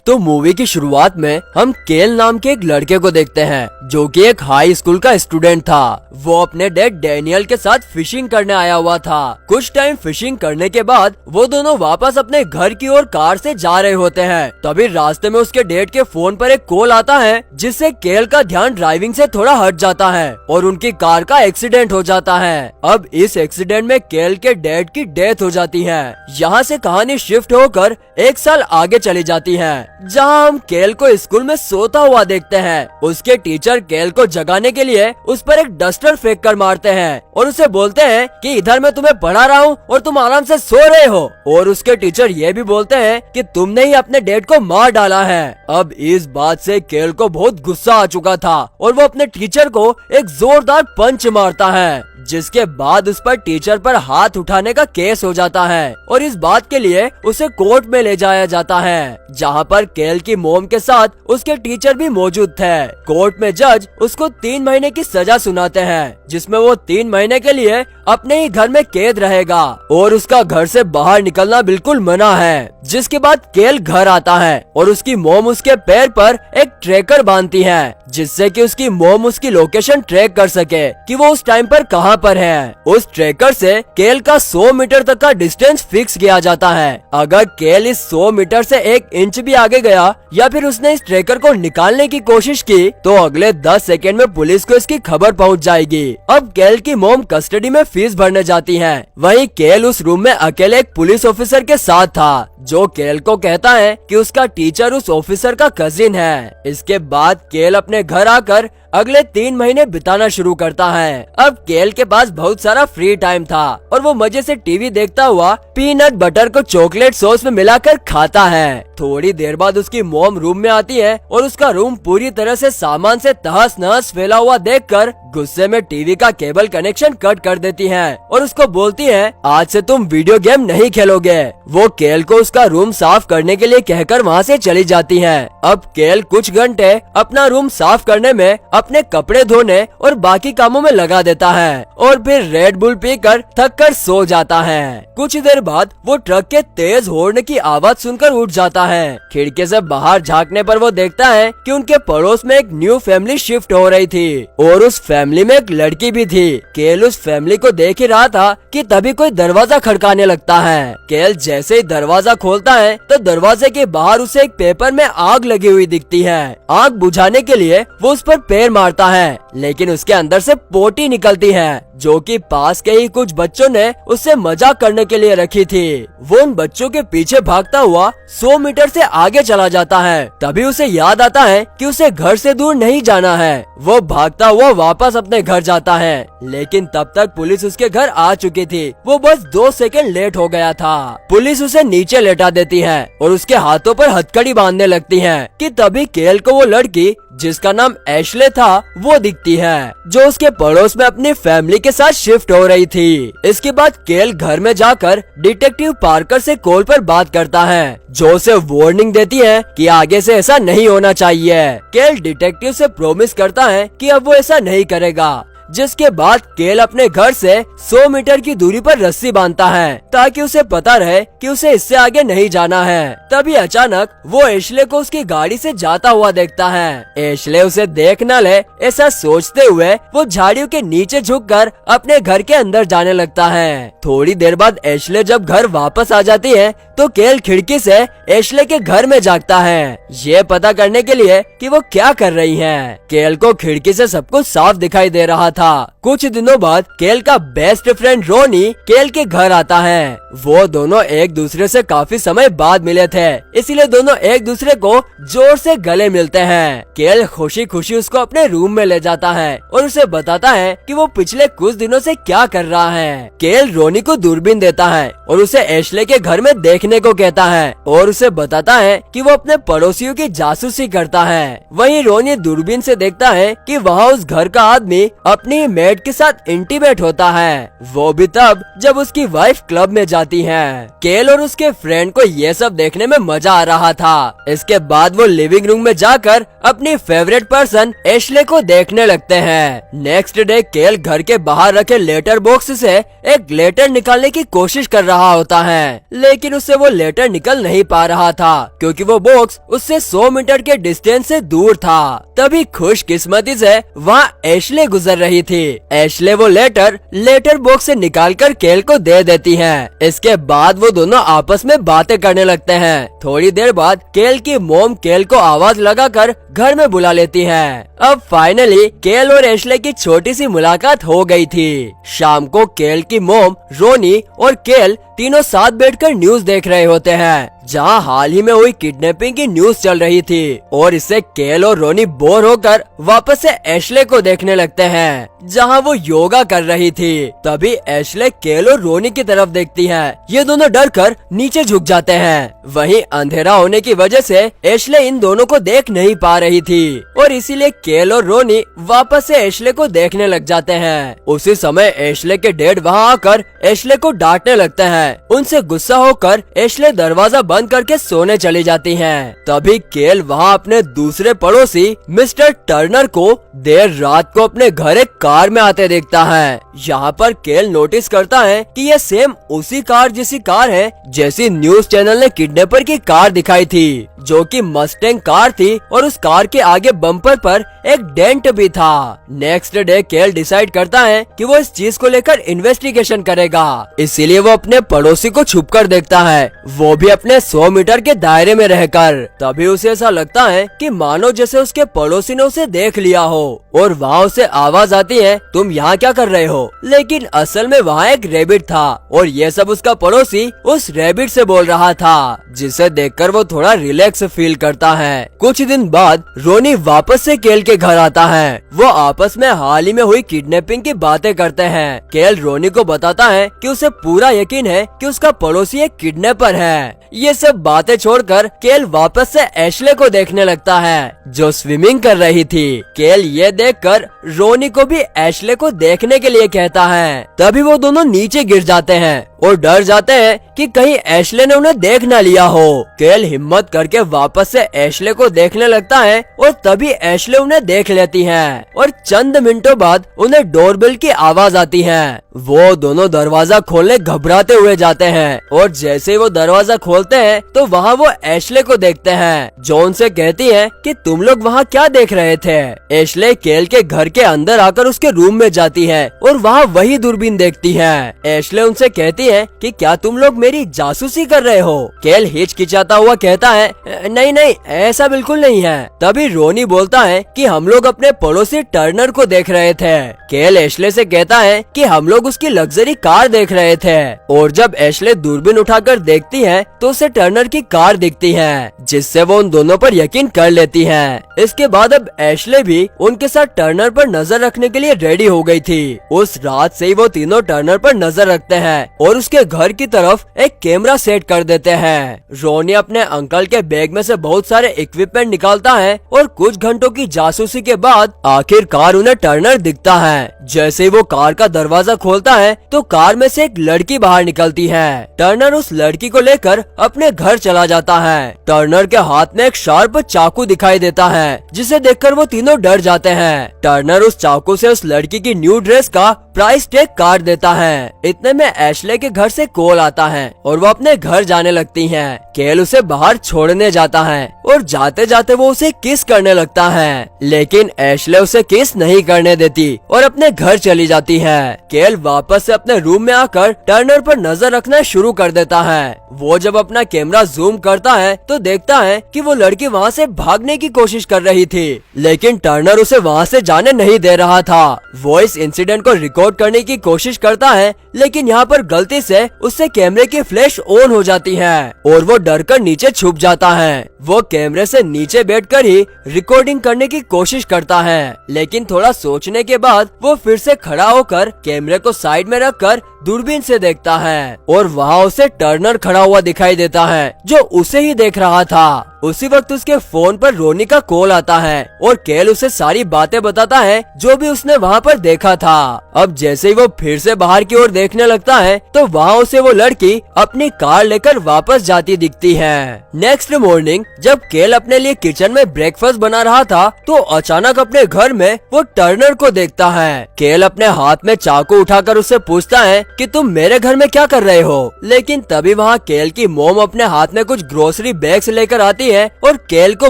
तो मूवी की शुरुआत में हम केल नाम के एक लड़के को देखते हैं जो कि एक हाई स्कूल का स्टूडेंट था। वो अपने डैड डैनियल के साथ फिशिंग करने आया हुआ था। कुछ टाइम फिशिंग करने के बाद वो दोनों वापस अपने घर की ओर कार से जा रहे होते हैं। तभी रास्ते में उसके डैड के फोन पर एक कॉल आता है जिससे केल का ध्यान ड्राइविंग से थोड़ा हट जाता है और उनकी कार का एक्सीडेंट हो जाता है। अब इस एक्सीडेंट में केल के डैड की डेथ हो जाती है। यहाँ से कहानी शिफ्ट होकर 1 साल आगे चली जाती है जहाँ हम केल को स्कूल में सोता हुआ देखते हैं। उसके टीचर केल को जगाने के लिए उस पर एक डस्टर फेंक कर मारते हैं और उसे बोलते हैं कि इधर मैं तुम्हें पढ़ा रहा हूँ और तुम आराम से सो रहे हो। और उसके टीचर ये भी बोलते हैं कि तुमने ही अपने डैड को मार डाला है। अब इस बात से केल को बहुत गुस्सा आ चुका था और वो अपने टीचर को एक जोरदार पंच मारता है जिसके बाद उस पर टीचर पर हाथ उठाने का केस हो जाता है और इस बात के लिए उसे कोर्ट में ले जाया जाता है जहाँ पर केल की मोम के साथ उसके टीचर भी मौजूद थे। कोर्ट में जज उसको 3 महीने की सजा सुनाते हैं जिसमें वो 3 महीने के लिए अपने ही घर में कैद रहेगा और उसका घर से बाहर निकलना बिल्कुल मना है। जिसके बाद केल घर आता है और उसकी मोम उसके पैर पर एक ट्रैकर बांधती है जिससे कि उसकी मोम उसकी लोकेशन ट्रैक कर सके कि वो उस टाइम पर कहाँ पर है। उस ट्रैकर से केल का 100 मीटर तक का डिस्टेंस फिक्स किया जाता है। अगर केल इस 100 मीटर से 1 इंच भी आगे गया या फिर उसने इस ट्रैकर को निकालने की कोशिश की तो अगले 10 सेकेंड में पुलिस को इसकी खबर पहुंच जाएगी। अब केल की मोम कस्टडी में फीस भरने जाती है। वहीं केल उस रूम में अकेले एक पुलिस ऑफिसर के साथ था जो केल को कहता है कि उसका टीचर उस ऑफिसर का कजिन है। इसके बाद केल अपने घर आकर अगले 3 महीने बिताना शुरू करता है। अब केल के पास बहुत सारा फ्री टाइम था और वो मजे से टीवी देखता हुआ पीनट बटर को चॉकलेट सॉस में मिलाकर खाता है। थोड़ी देर बाद उसकी मॉम रूम में आती है और उसका रूम पूरी तरह से सामान से तहस नहस फैला हुआ देखकर गुस्से में टीवी का केबल कनेक्शन कट कर देती है और उसको बोलती है आज से तुम वीडियो गेम नहीं खेलोगे। वो केल को उसका रूम साफ करने के लिए कहकर वहाँ से चली जाती है। अब केल कुछ घंटे अपना रूम साफ करने में अपने कपड़े धोने और बाकी कामों में लगा देता है और फिर रेड बुल पीकर थक कर सो जाता है। कुछ देर बाद वो ट्रक के तेज हॉर्न की आवाज सुनकर उठ जाता है। खिड़की से बाहर झांकने पर वो देखता है कि उनके पड़ोस में एक न्यू फैमिली शिफ्ट हो रही थी और उस फैमिली में एक लड़की भी थी। केल उस फैमिली को देख ही रहा था कि तभी कोई दरवाजा खड़काने लगता है। केल जैसे ही दरवाजा खोलता है तो दरवाजे के बाहर उसे एक पेपर में आग लगी हुई दिखती है। आग बुझाने के लिए वो उस पर पैर मारता है लेकिन उसके अंदर से पोटी निकलती है जो कि पास के ही कुछ बच्चों ने उससे मजाक करने के लिए रखी थी। वो उन बच्चों के पीछे भागता हुआ 100 मीटर से आगे चला जाता है। तभी उसे याद आता है कि उसे घर से दूर नहीं जाना है। वो भागता हुआ वापस अपने घर जाता है लेकिन तब तक पुलिस उसके घर आ चुकी थी। वो बस 2 सेकंड लेट हो गया था। पुलिस उसे नीचे लेटा देती है और उसके हाथों पर हथकड़ी बांधने लगती है कि तभी केल को वो लड़की जिसका नाम एशले था वो दिखती है जो उसके पड़ोस में अपनी फैमिली के साथ शिफ्ट हो रही थी। इसके बाद केल घर में जाकर डिटेक्टिव पार्कर से कॉल पर बात करता है जो उसे वार्निंग देती है कि आगे से ऐसा नहीं होना चाहिए। केल डिटेक्टिव से प्रॉमिस करता है कि अब वो ऐसा नहीं करेगा। जिसके बाद केल अपने घर से 100 मीटर की दूरी पर रस्सी बांधता है ताकि उसे पता रहे कि उसे इससे आगे नहीं जाना है। तभी अचानक वो एशले को उसकी गाड़ी से जाता हुआ देखता है। एशले उसे देख न ले ऐसा सोचते हुए वो झाड़ियों के नीचे झुककर अपने घर के अंदर जाने लगता है। थोड़ी देर बाद एशले जब घर वापस आ जाती है तो केल खिड़की से एशले के घर में झांकता है ये पता करने के लिए कि वो क्या कर रही है। केल को खिड़की से सब कुछ साफ दिखाई दे रहा था। कुछ दिनों बाद केल का बेस्ट फ्रेंड रोनी केल के घर आता है। वो दोनों एक दूसरे से काफी समय बाद मिले थे इसलिए दोनों एक दूसरे को जोर से गले मिलते हैं। केल खुशी खुशी उसको अपने रूम में ले जाता है और उसे बताता है कि वो पिछले कुछ दिनों से क्या कर रहा है। केल रोनी को दूरबीन देता है और उसे एशले के घर में देखने को कहता है और उसे बताता है कि वो अपने पड़ोसियों की जासूसी करता है। वहीं रोनी दूरबीन से देखता है कि वहाँ उस घर का आदमी अपनी मेड डेड के साथ इंटीमेट होता है, वो भी तब जब उसकी वाइफ क्लब में जाती है। केल और उसके फ्रेंड को ये सब देखने में मजा आ रहा था। इसके बाद वो लिविंग रूम में जाकर अपनी फेवरेट पर्सन एशले को देखने लगते हैं। नेक्स्ट डे केल घर के बाहर रखे लेटर बॉक्स से एक लेटर निकालने की कोशिश कर रहा होता है, लेकिन उससे वो लेटर निकल नहीं पा रहा था क्योंकि वो बॉक्स उससे 100 मीटर के डिस्टेंस से दूर था। तभी खुशकिस्मती से वहाँ एशले गुजर रही थी। एशले वो लेटर बॉक्स से निकालकर केल को दे देती है। इसके बाद वो दोनों आपस में बातें करने लगते हैं। थोड़ी देर बाद केल की मॉम केल को आवाज लगाकर घर में बुला लेती है। अब फाइनली केल और एशले की छोटी सी मुलाकात हो गई थी। शाम को केल की मॉम, रोनी और केल तीनों साथ बैठकर न्यूज देख रहे होते हैं, जहां हाल ही में हुई किडनैपिंग की न्यूज चल रही थी। और इससे केल और रोनी बोर होकर वापस से एशले को देखने लगते हैं, जहां वो योगा कर रही थी। तभी एशले केल और रोनी की तरफ देखती है। ये दोनों डर कर नीचे झुक जाते हैं। वहीं अंधेरा होने की वजह से एशले इन दोनों को देख नहीं पा रही थी और इसीलिए केल और रोनी वापस से एशले को देखने लग जाते हैं। उसी समय एशले के डैड वहाँ आकर एशले को डांटने लगते हैं। उनसे गुस्सा होकर एशले दरवाजा बंद करके सोने चली जाती हैं। तभी केल वहाँ अपने दूसरे पड़ोसी मिस्टर टर्नर को देर रात को अपने घर एक कार में आते देखता है। यहाँ पर केल नोटिस करता है कि ये सेम उसी कार जैसी कार है जैसी न्यूज चैनल ने किडनैपर की कार दिखाई थी, जो कि मस्टैंग कार थी और उस कार के आगे बम्पर पर एक डेंट भी था। नेक्स्ट डे केल डिसाइड करता है कि वो इस चीज को लेकर इन्वेस्टिगेशन करेगा, इसीलिए वो अपने पड़ोसी को छुपकर देखता है, वो भी अपने 100 मीटर के दायरे में रहकर। तभी उसे ऐसा लगता है कि मानो जैसे उसके पड़ोसी ने उसे देख लिया हो और वहाँ उसे आवाज आती है, तुम यहाँ क्या कर रहे हो? लेकिन असल में वहाँ एक रैबिट था और ये सब उसका पड़ोसी उस रैबिट से बोल रहा था, जिसे देखकर वो थोड़ा रिलैक्स फील करता है। कुछ दिन बाद रोनी वापस से केल के घर आता है। वो आपस में हाल ही में हुई किडनैपिंग की बातें करते हैं। केल रोनी को बताता है कि उसे पूरा यकीन है कि उसका पड़ोसी एक किडनैपर है। ये सब बातें छोड़कर केल वापस से एशले को देखने लगता है, जो स्विमिंग कर रही थी। केल ये देखकर रोनी को भी एशले को देखने के लिए कहता है। तभी वो दोनों नीचे गिर जाते हैं और डर जाते हैं कि कहीं एशले ने उन्हें देख न लिया हो। केल हिम्मत करके वापस से एशले को देखने लगता है और तभी एशले उन्हें देख लेती है और चंद मिनटों बाद उन्हें डोरबेल की आवाज आती है। वो दोनों दरवाजा खोलने घबराते हुए जाते हैं और जैसे ही वो दरवाजा खोलते हैं तो वहाँ वो एशले को देखते हैं, जो उनसे कहती है कि तुम लोग वहाँ क्या देख रहे थे? एशले केल के घर के अंदर आकर उसके रूम में जाती है और वहाँ वही दूरबीन देखती है। एशले उनसे कहती है कि क्या तुम लोग मेरी जासूसी कर रहे हो? केल हिचकिचाता हुआ कहता है, नहीं नहीं, ऐसा बिल्कुल नहीं है। तभी रोनी बोलता है कि हम लोग अपने पड़ोसी टर्नर को देख रहे थे। केल एशले से कहता है कि हम लोग उसकी लग्जरी कार देख रहे थे और जब एशले दूरबीन उठाकर देखती है तो उसे टर्नर की कार दिखती है, जिससे वो उन दोनों पर यकीन कर लेती है। इसके बाद अब एशले भी उनके साथ टर्नर पर नजर रखने के लिए रेडी हो गई थी। उस रात से ही वो तीनों टर्नर पर नजर रखते हैं और उसके घर की तरफ एक कैमरा सेट कर देते हैं। रोनी अपने अंकल के बैग में से बहुत सारे इक्विपमेंट निकालता है और कुछ घंटों की जासूसी के बाद आखिरकार उन्हें टर्नर दिखता है। जैसे ही वो कार का दरवाजा खोलता है तो कार में से एक लड़की बाहर निकलती है। टर्नर उस लड़की को लेकर अपने घर चला जाता है। टर्नर के हाथ में एक शार्प चाकू दिखाई देता है, जिसे देखकर वो तीनों डर जाते हैं। टर्नर उस चाकू से उस लड़की की न्यू ड्रेस का प्राइस टैग काट देता है। इतने में एशले के घर से कॉल आता है और वो अपने घर जाने लगती है। केल उसे बाहर छोड़ने जाता है और जाते जाते वो उसे किस करने लगता है, लेकिन एशले उसे किस नहीं करने देती और अपने घर चली जाती है। केल वापस से अपने रूम में आकर टर्नर पर नजर रखना शुरू कर देता है। वो जब अपना कैमरा जूम करता है तो देखता है कि वो लड़की वहाँ से भागने की कोशिश कर रही थी, लेकिन टर्नर उसे वहाँ से जाने नहीं दे रहा था। वो इस इंसिडेंट को रिकॉर्ड करने की कोशिश करता है, लेकिन यहाँ पर गलती से उससे कैमरे की फ्लैश ऑन हो जाती है और वो डर कर नीचे छुप जाता है। वो कैमरे से नीचे बैठकर ही रिकॉर्डिंग करने की कोशिश करता है, लेकिन थोड़ा सोचने के बाद वो फिर से खड़ा होकर कैमरे को साइड में रखकर दूरबीन से देखता है और वहाँ उसे टर्नर खड़ा हुआ दिखाई देता है जो उसे ही देख रहा था। उसी वक्त उसके फोन पर रोनी का कॉल आता है और केल उसे सारी बातें बताता है जो भी उसने वहाँ पर देखा था। अब जैसे ही वो फिर से बाहर की ओर देखने लगता है तो वहाँ उसे वो लड़की अपनी कार लेकर वापस जाती दिखती है। नेक्स्ट मॉर्निंग जब केल अपने लिए किचन में ब्रेकफास्ट बना रहा था तो अचानक अपने घर में वो टर्नर को देखता है। केल अपने हाथ में चाकू उठाकर उससे पूछता है कि तुम मेरे घर में क्या कर रहे हो, लेकिन तभी वहाँ केल की मोम अपने हाथ में कुछ ग्रोसरी बैग्स लेकर आती है और केल को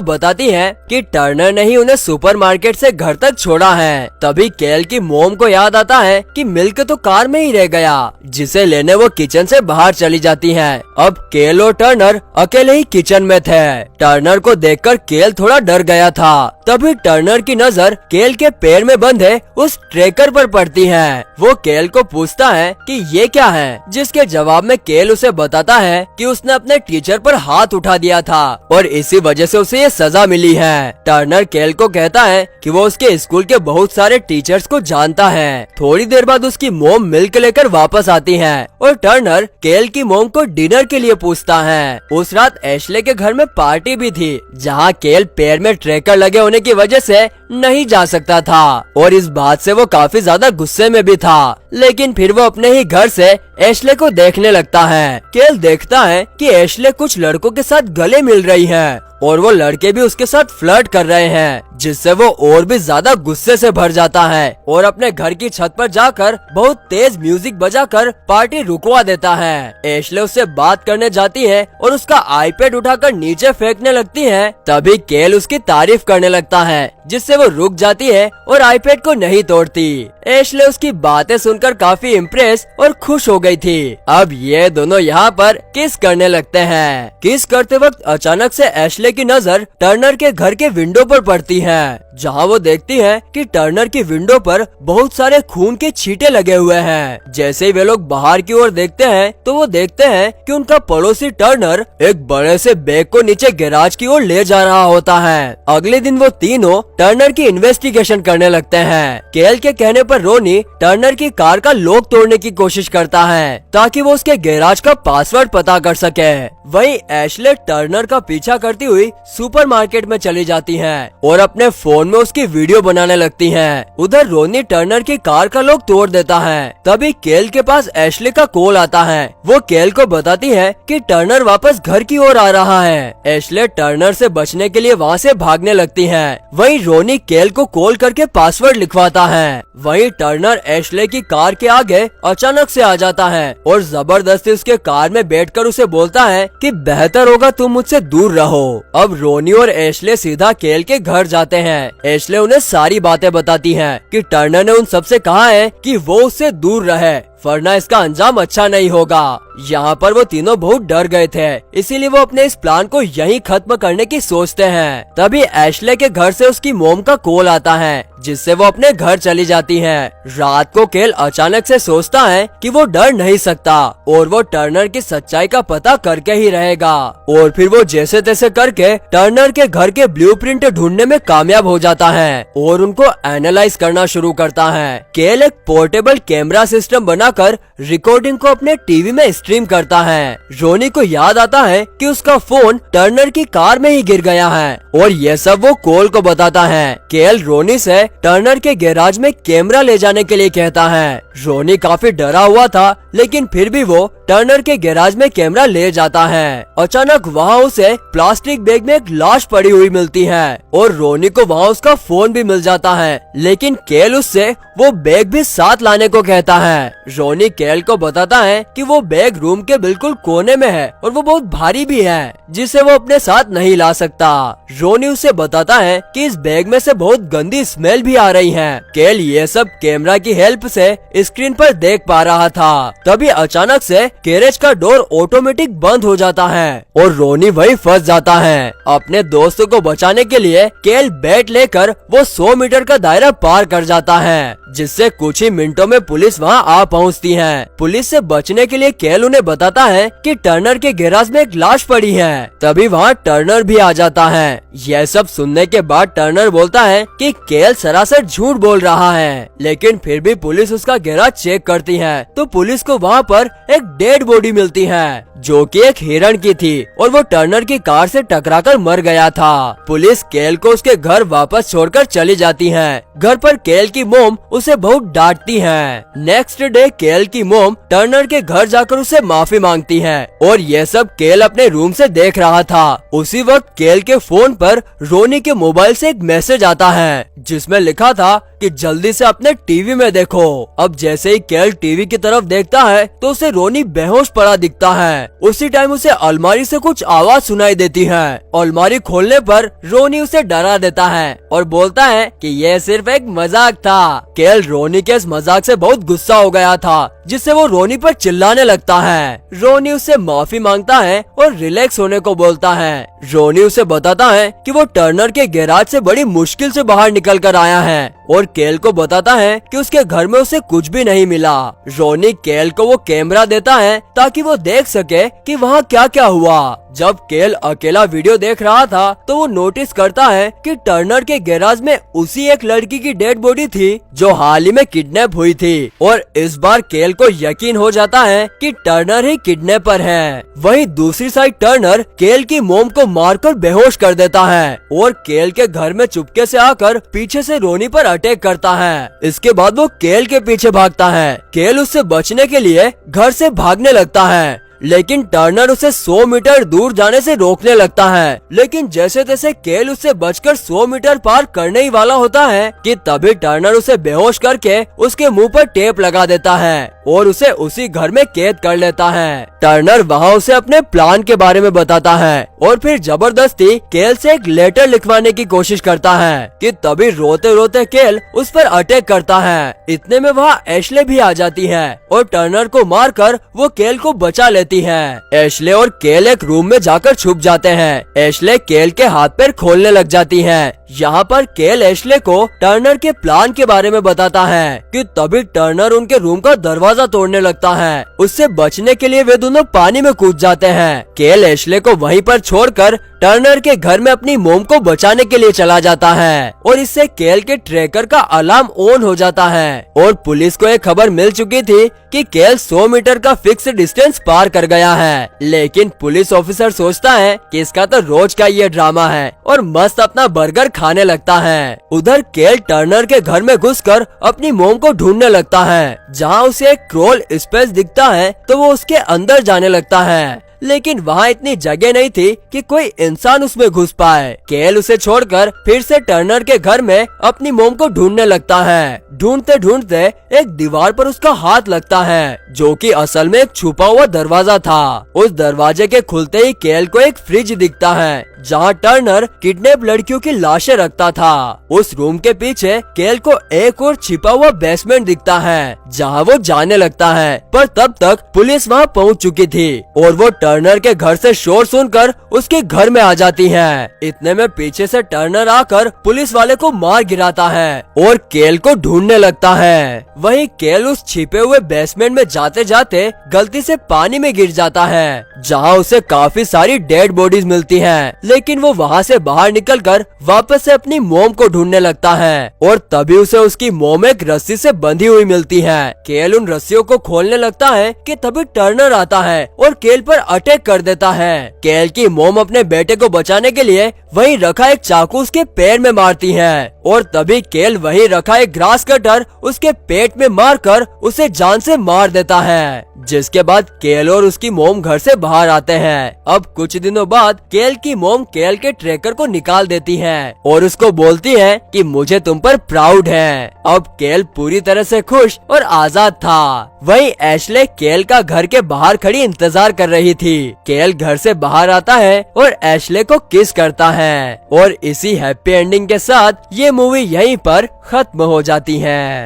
बताती है कि टर्नर ने ही उन्हें सुपरमार्केट से घर तक छोड़ा है। तभी केल की मोम को याद आता है कि मिल्क तो कार में ही रह गया, जिसे लेने वो किचन से बाहर चली जाती है। अब केल और टर्नर अकेले ही किचन में थे। टर्नर को देखकर केल थोड़ा डर गया था। तभी टर्नर की नजर केल के पैर में बंधे उस ट्रैकर पर पड़ती है। वो केल को पूछता है कि ये क्या है, जिसके जवाब में केल उसे बताता है कि उसने अपने टीचर पर हाथ उठा दिया था और इसी वजह से उसे ये सजा मिली है। टर्नर केल को कहता है कि वो उसके स्कूल के बहुत सारे टीचर्स को जानता है। थोड़ी देर बाद उसकी मोम मिल्क लेकर वापस आती है और टर्नर केल की मोम को डिनर के लिए पूछता है। उस रात एशले के घर में पार्टी भी थी जहाँ केल पैर में ट्रैकर लगे होने की वजह से नहीं जा सकता था और इस बात से वो काफी ज्यादा गुस्से में भी था। लेकिन फिर वो अपने ही घर से एशले को देखने लगता है। केल देखता है कि एशले कुछ लड़कों के साथ गले मिल रही है और वो लड़के भी उसके साथ फ्लर्ट कर रहे हैं, जिससे वो और भी ज्यादा गुस्से से भर जाता है और अपने घर की छत पर जाकर बहुत तेज म्यूजिक बजाकर पार्टी रुकवा देता है। एशले उससे बात करने जाती है और उसका आईपैड उठाकर नीचे फेंकने लगती है। तभी केल उसकी तारीफ करने लगता है, जिससे वो रुक जाती है और आईपैड को नहीं तोड़ती। एशले उसकी बातें सुनकर काफी इम्प्रेस और खुश हो गई थी। अब ये दोनों यहाँ पर किस करने लगते हैं। किस करते वक्त अचानक से एशले की नजर टर्नर के घर के विंडो पर पड़ती है, जहाँ वो देखती है कि टर्नर की विंडो पर बहुत सारे खून के छींटे लगे हुए हैं। जैसे ही वे लोग बाहर की ओर देखते हैं तो वो देखते हैं कि उनका पड़ोसी टर्नर एक बड़े से बैग को नीचे गैराज की ओर ले जा रहा होता है। अगले दिन वो तीनों टर्नर की इन्वेस्टिगेशन करने लगते हैं। केल के कहने पर रोनी टर्नर की कार का लॉक तोड़ने की कोशिश करता है ताकि वो उसके गैराज का पासवर्ड पता कर सके। वहीं एशले टर्नर का पीछा करती हुई सुपरमार्केट में चली जाती है और अपने फोन में उसकी वीडियो बनाने लगती है। उधर रोनी टर्नर की कार का लॉक तोड़ देता है। तभी केल के पास एशले का कॉल आता है। वो केल को बताती है कि टर्नर वापस घर की ओर आ रहा है। एशले टर्नर से बचने के लिए वहाँ से भागने लगती है। वहीं रोनी केल को कॉल करके पासवर्ड लिखवाता है। वहीं टर्नर एशले की कार के आगे अचानक से आ जाता है और जबरदस्ती उसके कार में बैठकर उसे बोलता है कि बेहतर होगा तुम मुझसे दूर रहो। अब रोनी और एशले सीधा केल के घर जाते हैं। एशले उन्हें सारी बातें बताती है कि टर्नर ने उन सबसे कहा है कि वो उससे दूर रहे, वरना इसका अंजाम अच्छा नहीं होगा। यहाँ पर वो तीनों बहुत डर गए थे, इसीलिए वो अपने इस प्लान को यहीं खत्म करने की सोचते हैं। तभी एशले के घर से उसकी मोम का कॉल आता है, जिससे वो अपने घर चली जाती है। रात को केल अचानक से सोचता है कि वो डर नहीं सकता और वो टर्नर की सच्चाई का पता करके ही रहेगा। और फिर वो जैसे तैसे करके टर्नर के घर के ब्लूप्रिंट ढूंढने में कामयाब हो जाता है और उनको एनालाइज करना शुरू करता है। केल एक पोर्टेबल कैमरा सिस्टम बनाकर रिकॉर्डिंग को अपने टीवी में स्ट्रीम करता है। रोनी को याद आता है कि उसका फोन टर्नर की कार में ही गिर गया है और ये सब वो कोल को बताता है। केल रोनी से टर्नर के गैराज में कैमरा ले जाने के लिए कहता है। रोनी काफी डरा हुआ था, लेकिन फिर भी वो टर्नर के गैराज में कैमरा ले जाता है। अचानक वहाँ उसे प्लास्टिक बैग में एक लाश पड़ी हुई मिलती है और रोनी को वहाँ उसका फोन भी मिल जाता है, लेकिन केल उससे वो बैग भी साथ लाने को कहता है। रोनी केल को बताता है कि वो बैग रूम के बिल्कुल कोने में है और वो बहुत भारी भी है, जिसे वो अपने साथ नहीं ला सकता। रोनी उसे बताता है कि इस बैग में से बहुत गंदी स्मेल भी आ रही है। केल ये सब कैमरा की हेल्प से स्क्रीन पर देख पा रहा था। तभी अचानक से गैरेज का डोर ऑटोमेटिक बंद हो जाता है और रोनी वही फंस जाता है। अपने दोस्तों को बचाने के लिए केल बैट लेकर वो 100 मीटर का दायरा पार कर जाता है, जिससे कुछ ही मिनटों में पुलिस वहां आ पहुंचती है। पुलिस से बचने के लिए केल उन्हें बताता है कि टर्नर के गैराज में एक लाश पड़ी है। तभी वहां टर्नर भी आ जाता है। यह सब सुनने के बाद टर्नर बोलता है कि केल सरासर झूठ बोल रहा है, लेकिन फिर भी पुलिस उसका गैराज चेक करती है तो पुलिस को वहाँ पर एक डेड बॉडी मिलती है जो कि एक हिरण की थी और वो टर्नर की कार से टकराकर मर गया था। पुलिस केल को उसके घर वापस छोड़कर चली जाती है। घर पर केल की मोम उसे बहुत डांटती है। नेक्स्ट डे केल की मोम टर्नर के घर जाकर उसे माफी मांगती है और यह सब केल अपने रूम से देख रहा था। उसी वक्त केल के फोन पर रोनी के मोबाइल से एक मैसेज आता है जिसमें लिखा था कि जल्दी से अपने टीवी में देखो। अब जैसे ही केल टीवी की तरफ देखता है तो उसे रोनी बेहोश पड़ा दिखता है। उसी टाइम उसे अलमारी से कुछ आवाज सुनाई देती है। अलमारी खोलने पर रोनी उसे डरा देता है और बोलता है कि यह सिर्फ एक मजाक था। केल रोनी के इस मजाक से बहुत गुस्सा हो गया था जिससे वो रोनी पर चिल्लाने लगता है। रोनी उससे माफी मांगता है और रिलैक्स होने को बोलता है। रोनी उसे बताता है कि वो टर्नर के गैराज से बड़ी मुश्किल से बाहर निकल कर आया है और केल को बताता है कि उसके घर में उसे कुछ भी नहीं मिला। रोनी केल को वो कैमरा देता है ताकि वो देख सके कि वहाँ क्या क्या हुआ। जब केल अकेला वीडियो देख रहा था तो वो नोटिस करता है कि टर्नर के गैराज में उसी एक लड़की की डेड बॉडी थी जो हाल ही में किडनैप हुई थी और इस बार केल को यकीन हो जाता है कि टर्नर ही किडनैपर है। वहीं दूसरी साइड टर्नर केल की मोम को मारकर बेहोश कर देता है और केल के घर में चुपके से आकर पीछे से रोनी पर अटैक करता है। इसके बाद वो केल के पीछे भागता है। केल उससे बचने के लिए घर से भागने लगता है लेकिन टर्नर उसे 100 मीटर दूर जाने से रोकने लगता है। लेकिन जैसे तैसे केल उससे बचकर 100 मीटर पार करने ही वाला होता है कि तभी टर्नर उसे बेहोश करके उसके मुंह पर टेप लगा देता है और उसे उसी घर में कैद कर लेता है। टर्नर वहाँ उसे अपने प्लान के बारे में बताता है और फिर जबरदस्ती केल से एक लेटर लिखवाने की कोशिश करता है कि तभी रोते रोते केल उस पर अटैक करता है। इतने में वहाँ एशले भी आ जाती है और टर्नर को मारकर वो केल को बचा लेती है। एशले और केल एक रूम में जाकर छुप जाते हैं। एशले केल के हाथ पैर खोलने लग जाती है। यहाँ पर केल एशले को टर्नर के प्लान के बारे में बताता है कि तभी टर्नर उनके रूम का दरवाजा तोड़ने लगता है। उससे बचने के लिए वे दोनों पानी में कूद जाते हैं। केल एशले को वहीं पर छोड़कर टर्नर के घर में अपनी मोम को बचाने के लिए चला जाता है और इससे केल के ट्रैकर का अलार्म ऑन हो जाता है और पुलिस को एक खबर मिल चुकी थी कि केल 100 मीटर का फिक्स डिस्टेंस पार कर गया है। लेकिन पुलिस ऑफिसर सोचता है कि इसका तो रोज का ये ड्रामा है और मस्त अपना बर्गर खाने लगता है। उधर केल टर्नर के घर में घुसकर अपनी मोम को ढूंढने लगता है। जहाँ उसे एक क्रोल स्पेस दिखता है तो वो उसके अंदर जाने लगता है लेकिन वहाँ इतनी जगह नहीं थी कि कोई इंसान उसमें घुस पाए। केल उसे छोड़कर फिर से टर्नर के घर में अपनी मोम को ढूंढने लगता है। ढूंढते ढूंढते एक दीवार पर उसका हाथ लगता है जो कि असल में एक छुपा हुआ दरवाजा था। उस दरवाजे के खुलते ही केल को एक फ्रिज दिखता है जहाँ टर्नर किडनैप लड़कियों की लाशें रखता था। उस रूम के पीछे केल को एक और छिपा हुआ बेसमेंट दिखता है जहाँ वो जाने लगता है पर तब तक पुलिस वहाँ पहुँच चुकी थी और वो टर्नर के घर से शोर सुनकर उसके घर में आ जाती है। इतने में पीछे से टर्नर आकर पुलिस वाले को मार गिराता है और केल को ढूंढने लगता है। वहीं केल उस छिपे हुए बेसमेंट में जाते जाते गलती से पानी में गिर जाता है जहाँ उसे काफी सारी डेड बॉडीज मिलती हैं। लेकिन वो वहाँ से बाहर निकलकर वापस से अपनी मोम को ढूंढने लगता है और तभी उसे उसकी मोम एक रस्सी से बंधी हुई मिलती है। केल उन रस्सियों को खोलने लगता है कि तभी टर्नर आता है और केल पर अटैक कर देता है। केल की मोम अपने बेटे को बचाने के लिए वहीं रखा एक चाकू उसके पैर में मारती है और तभी केल वहीं रखा एक ग्रास कटर उसके पेट में मारकर उसे जान से मार देता है। जिसके बाद केल और उसकी मोम घर से बाहर आते हैं। अब कुछ दिनों बाद केल की मोम केल के ट्रैकर को निकाल देती है और उसको बोलती है कि मुझे तुम पर प्राउड है। अब केल पूरी तरह से खुश और आजाद था। वहीं एशले केल का घर के बाहर खड़ी इंतजार कर रही थी। केल घर से बाहर आता है और एशले को किस करता है और इसी हैप्पी एंडिंग के साथ ये मूवी यहीं पर खत्म हो जाती है।